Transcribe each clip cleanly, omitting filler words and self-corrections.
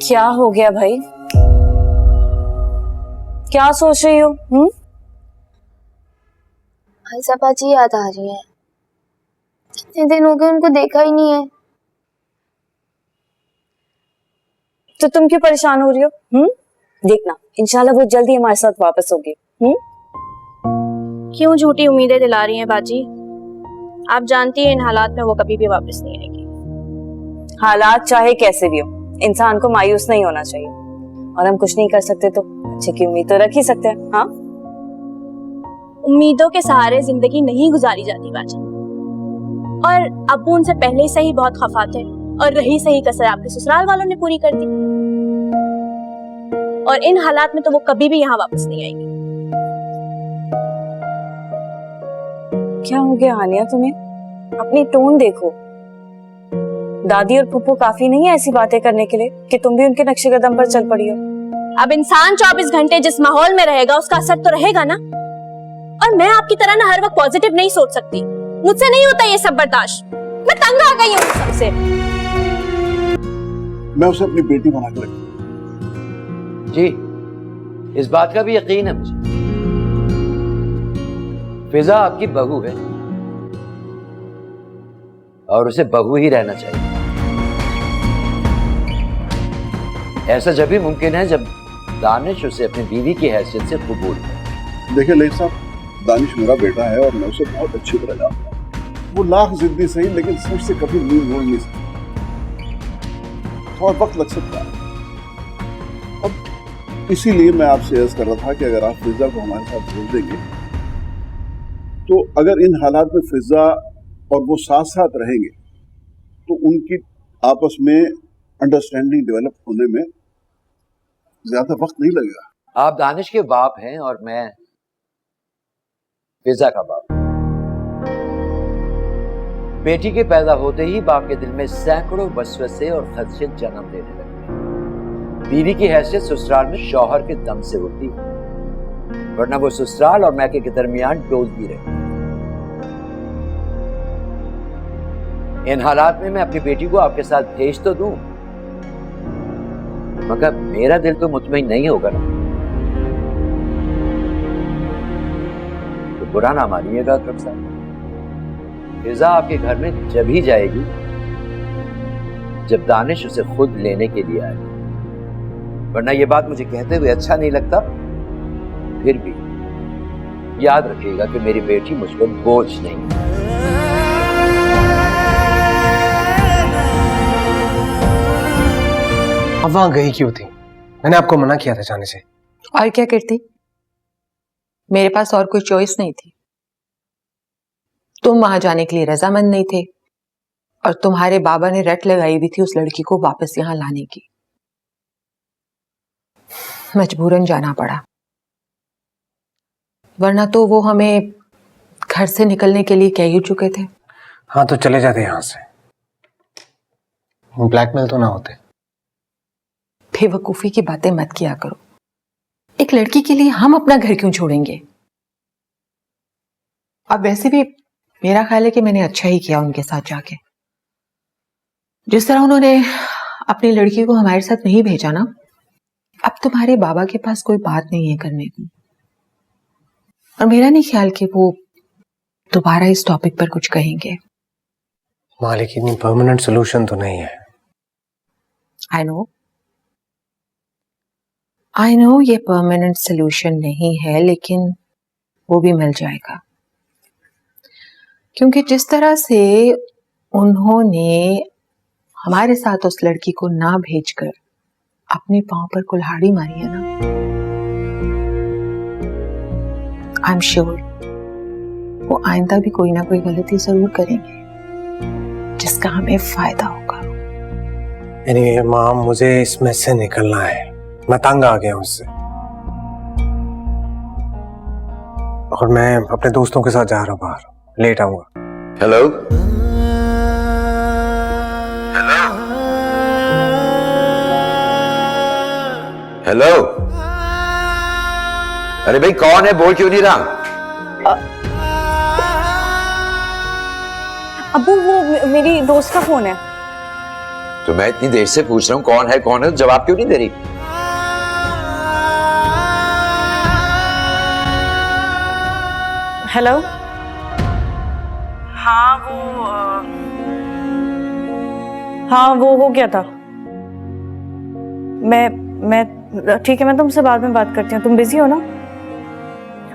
क्या हो गया भाई? क्या सोच रही हो? आयशा जी याद आ रही है। इतने दिन हो गए उनको देखा ही नहीं है। तो तुम क्यों परेशान हो रही हो? देखना इंशाल्लाह वो जल्दी हमारे साथ वापस होगी। क्यों झूठी उम्मीदें दिला रही हैं बाजी? आप जानती हैं इन हालात में वो कभी भी वापस नहीं आएगी। हालात चाहे कैसे भी हो, इंसान को मायूस नहीं होना चाहिए। और हम कुछ नहीं कर सकते तो अच्छे की उम्मीद तो रख ही सकते हैं। हाँ, उम्मीदों के सहारे जिंदगी नहीं गुजारी जाती बाजी। और अब्बू उनसे पहले से ही बहुत खफा थे और रही सही कसर आपके ससुराल वालों ने पूरी कर दी। और इन हालात में तो वो कभी भी यहाँ वापस नहीं आएगी। क्या हो गया हानिया तुम्हें? अपनी टोन देखो। दादी और फूफू काफी नहीं है ऐसी बातें करने के लिए कि तुम भी उनके नक्शे कदम पर चल पड़ी हो। अब इंसान 24 घंटे जिस माहौल में रहेगा उसका असर तो रहेगा ना। और मैं आपकी तरह ना हर वक्त पॉजिटिव नहीं सोच सकती। मुझसे नहीं होता ये सब बर्दाश्त। मैं तंग आ गई हूँ सबसे। मैं उसे अपनी बेटी बना कर रखूं। जी, इस बात का भी यकीन है मुझे। फिजा आपकी बहू है और उसे बहू ही रहना चाहिए। ऐसा जब भी मुमकिन है जब दानिश उसे अपनी बीवी की हैसियत से कबूल करे। देखिए लेक साहब, दानिश मेरा बेटा है और मैं उसे बहुत अच्छी तरह जानता हूँ। वो लाख जिद्दी सही लेकिन सच से कभी मुंह मोड़ नहीं सकता। थोड़ा वक्त लग सकता है। अब इसीलिए मैं आपसे अर्ज कर रहा था कि अगर आप फिजा को हमारे साथ भेज देंगे तो अगर इन हालात में फिजा और वो साथ साथ रहेंगे तो उनकी आपस में अंडरस्टैंडिंग डेवलप होने में ज्यादा वक्त नहीं लगेगा। आप दानिश के बाप हैं और मैं फिजा का बाप। बेटी के पैदा होते ही बाप के दिल में सैकड़ों वसवसे और खदशे जन्म लेने लगते हैं। बीवी की हैसियत ससुराल में शौहर के दम से होती है, वरना वो ससुराल और मैके के दरमियान डोलती रहती है। इन हालात में मैं अपनी बेटी को आपके साथ भेज तो दूं, मगर मेरा दिल तो मुतमईन नहीं होगा ना। तो बुरा ना मानिएगा अकरम साहब। फिजा आपके घर में जब ही जाएगी जब दानिश उसे खुद लेने के लिए आएगी, वरना यह बात मुझे कहते हुए अच्छा नहीं लगता। फिर भी याद रखिएगा कि मेरी बेटी मुझ पर बोझ नहीं है। अब वहां गई क्यों थी? मैंने आपको मना किया था जाने से। और क्या करती? मेरे पास और कोई चॉइस नहीं थी। तुम वहां जाने के लिए रजामंद नहीं थे और तुम्हारे बाबा ने रट लगाई हुई थी उस लड़की को वापस यहां लाने की। मजबूरन जाना पड़ा, वरना तो वो हमें घर से निकलने के लिए कह ही चुके थे। हाँ तो चले जाते यहां से, ब्लैकमेल तो ना होते। बेवकूफी की बातें मत किया करो। एक लड़की के लिए हम अपना घर क्यों छोड़ेंगे? अब वैसे भी मेरा ख्याल है कि मैंने अच्छा ही किया उनके साथ जाके। जिस तरह उन्होंने अपनी लड़की को हमारे साथ नहीं भेजा ना, अब तुम्हारे बाबा के पास कोई बात नहीं है करने को। और मेरा नहीं ख्याल कि वो दोबारा इस टॉपिक पर कुछ कहेंगे। मालिक, इतनी परमानेंट सोल्यूशन तो नहीं है। आई नो ये परमानेंट सोल्यूशन नहीं है, लेकिन वो भी मिल जाएगा। क्योंकि जिस तरह से उन्होंने हमारे साथ उस लड़की को ना भेजकर अपने पांव पर कुल्हाड़ी मारी है ना, आई एम श्योर वो आइंदा भी कोई ना कोई गलती जरूर करेंगे जिसका हमें फायदा होगा। यानी माँ, मुझे इसमें से निकलना है। मैं तंग आ गया उससे और मैं अपने दोस्तों के साथ जा रहा हूँ बाहर, लेट आऊंगा। हेलो हेलो, अरे भाई कौन है? बोल क्यों नहीं रहा? अब्बू वो मेरी दोस्त का फोन है। तो मैं इतनी देर से पूछ रहा हूँ कौन है, जवाब क्यों नहीं दे रही? हेलो। हाँ वो हो गया था। मैं ठीक है, मैं तुमसे बाद में बात करती हूँ। तुम बिजी हो ना?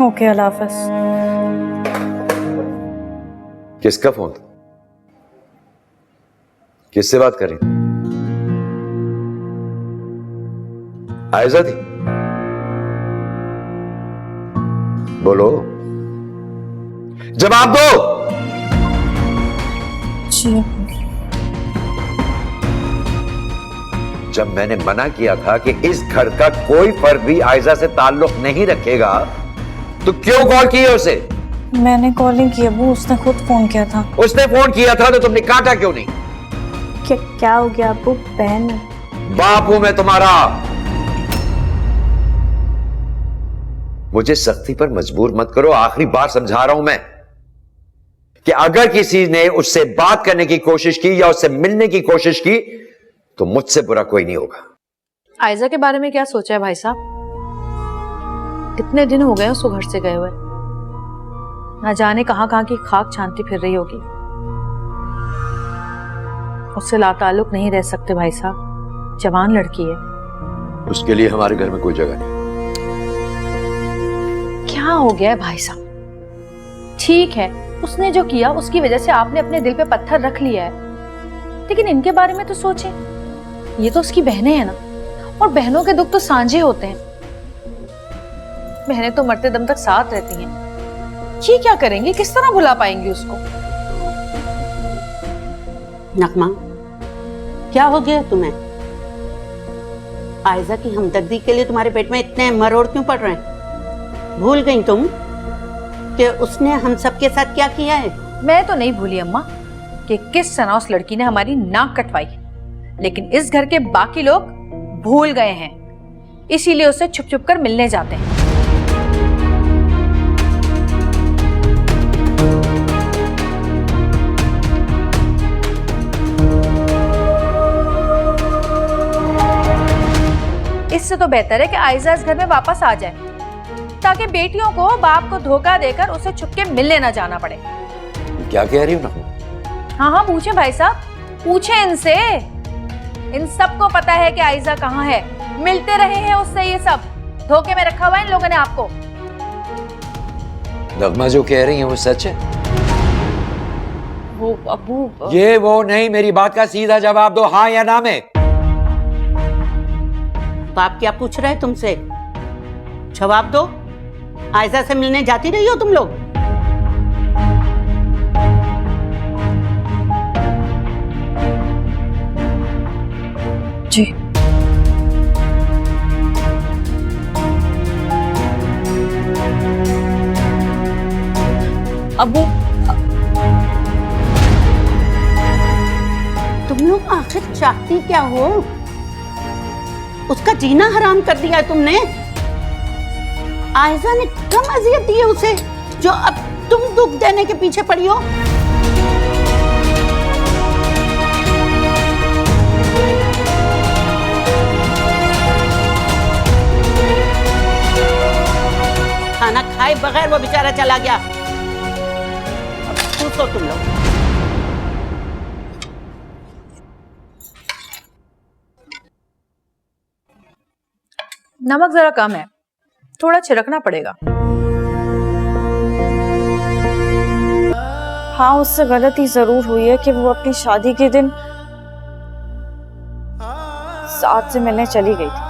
ओके, अल्लाह हाफिज। किसका फोन था? किससे बात कर रही? आयजा थी? बोलो, जवाब दो। जी। जब मैंने मना किया था कि इस घर का कोई फर्द भी आयजा से ताल्लुक नहीं रखेगा, तो क्यों कॉल की है उसे? मैंने कॉल नहीं की अबू, उसने खुद फोन किया था। उसने फोन किया था तो तुमने काटा क्यों नहीं? क्या हो गया अबू? बहन बाप हूं मैं तुम्हारा। मुझे सख्ती पर मजबूर मत करो। आखिरी बार समझा रहा हूं मैं कि अगर किसी ने उससे बात करने की कोशिश की या उससे मिलने की कोशिश की तो मुझसे बुरा कोई नहीं होगा। आयजा के बारे में क्या सोचा है भाई साहब? कितने दिन हो गए उसको घर से गए हुए, ना जाने कहां कहां की खाक छानती फिर रही होगी। उससे लाताल्लुक नहीं रह सकते भाई साहब, जवान लड़की है। उसके लिए हमारे घर में कोई जगह नहीं। क्या हो गया है भाई साहब? ठीक है, उसने जो किया उसकी वजह से आपने अपने दिल पे पत्थर रख लिया है, लेकिन इनके बारे में तो सोचें। ये तो उसकी बहनें हैं ना, और बहनों के दुख तो सांझे होते हैं। बहनें तो मरते दम तक साथ रहती हैं। ये क्या करेंगे? किस तरह भुला पाएंगे उसको? नगमा, क्या हो गया तुम्हें? आयजा की हमदर्दी के लिए तुम्हारे पेट में इतने मरोड़ क्यों पड़ रहे हैं? भूल गई तुम कि उसने हम सब के साथ क्या किया है? मैं तो नहीं भूली अम्मा कि किस तरह उस लड़की ने हमारी नाक कटवाई, लेकिन इस घर के बाकी लोग भूल गए हैं, इसीलिए उसे छुप छुप कर मिलने जाते हैं। इससे तो बेहतर है कि आयजा इस घर में वापस आ जाए, ताकि बेटियों को बाप को धोखा देकर उसे छुप के मिलने न जाना पड़े। क्या कह रही हो ना? हाँ पूछे भाई साहब, पूछे इनसे। इन सबको पता है कि आयजा कहाँ है, मिलते रहे हैं उससे। ये सब धोखे में रखा हुआ है इन लोगों ने आपको। नगमा जो कह रही है वो सच है? वो अबू, ये वो नहीं, मेरी बात का सीधा जवाब दो, हाँ या ना में। बाप क्या पूछ रहा है तुमसे? जवाब दो। आयजा से मिलने जाती रही हो तुम लोग? जी। अबू, तुम लोग आखिर चाहती क्या हो? उसका जीना हराम कर दिया है तुमने। आयजा ने कम अजियत दी है उसे, जो अब तुम दुख देने के पीछे पड़ी हो। खाना खाए बगैर वो बेचारा चला गया। अब पूछो तुम लोग। नमक जरा कम है, थोड़ा छिड़कना पड़ेगा। हाँ, उससे गलती जरूर हुई है कि वो अपनी शादी के दिन साथ से मिलने चली गई थी,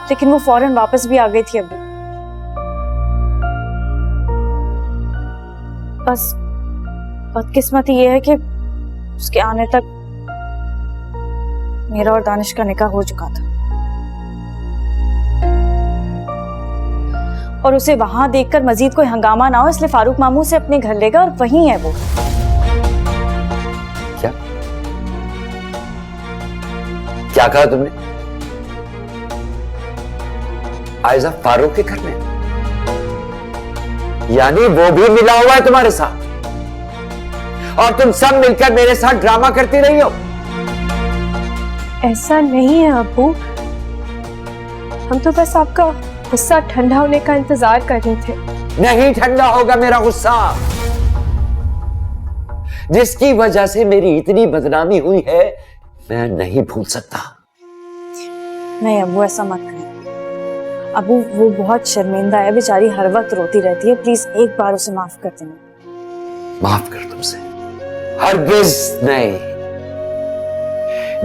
लेकिन वो फौरन वापस भी आ गई थी। अभी बस बदकिस्मती ये है कि उसके आने तक मेरा और दानिश का निकाह हो चुका था, और उसे वहां देखकर मजीद कोई हंगामा ना हो, इसलिए फारूक मामू से अपने घर लेगा और वहीं है वो। क्या क्या कहा तुमने? आयजा फारूक के घर में? यानी वो भी मिला हुआ है तुम्हारे साथ, और तुम सब मिलकर मेरे साथ ड्रामा करती रही हो। ऐसा नहीं है अब्बू, हम तो बस आपका गुस्सा ठंडा होने का इंतजार कर रहे थे। नहीं ठंडा होगा मेरा गुस्सा, जिसकी वजह से मेरी इतनी बदनामी हुई है मैं नहीं भूल सकता। नहीं अब्बू, ऐसा मत करें। अब्बू वो बहुत शर्मिंदा है, बेचारी हर वक्त रोती रहती है, प्लीज एक बार उसे माफ कर देना। माफ कर तुमसे? हरगिज नहीं।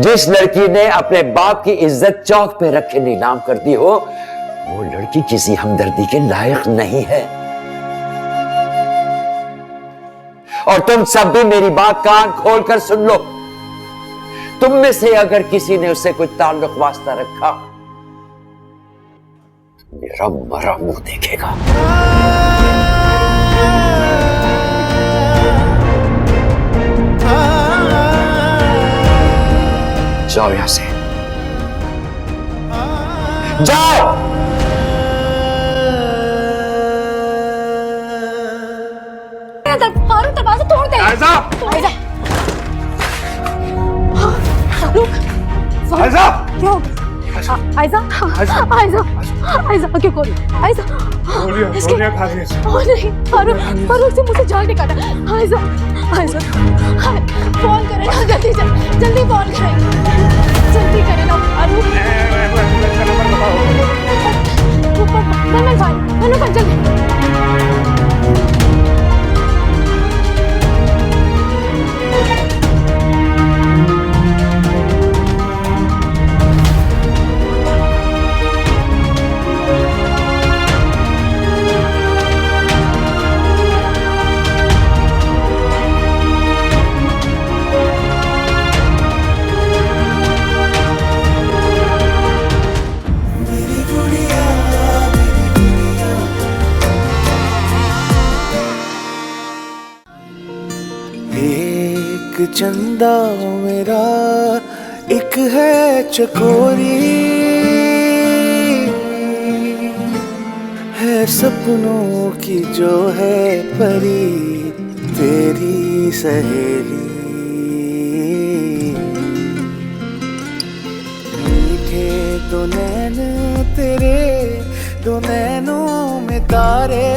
जिस लड़की ने अपने बाप की इज्जत चौक पे रख के नीलाम कर दी हो, वो लड़की किसी हमदर्दी के लायक नहीं है। और तुम सब भी मेरी बात कान खोल कर सुन लो। तुम में से अगर किसी ने उससे कोई ताल्लुक वास्ता रखा, मेरा मरा मुंह देखेगा। जाओ यहां से, जाओ। फारूक दरवाजा तोड़ दे। आयजा, आयजा, फारूक, आयजा, क्यों? आयजा, आयजा, आयजा क्यों खोल? आयजा, गोलियां खा ली। ओ नहीं, फारूक, फारूक से मुझे जान निकाला। आयजा, आयजा, फोन करे ना जल्दी, जल्दी फोन करे, जल्दी करे ना फारूक। नन्ना भाई, नन्ना भाई जल्दी। चंदा मेरा एक है चकोरी, है सपनों की जो है परी, तेरी सहेली। मीठे दो नैन तेरे, दो नैनों में तारे,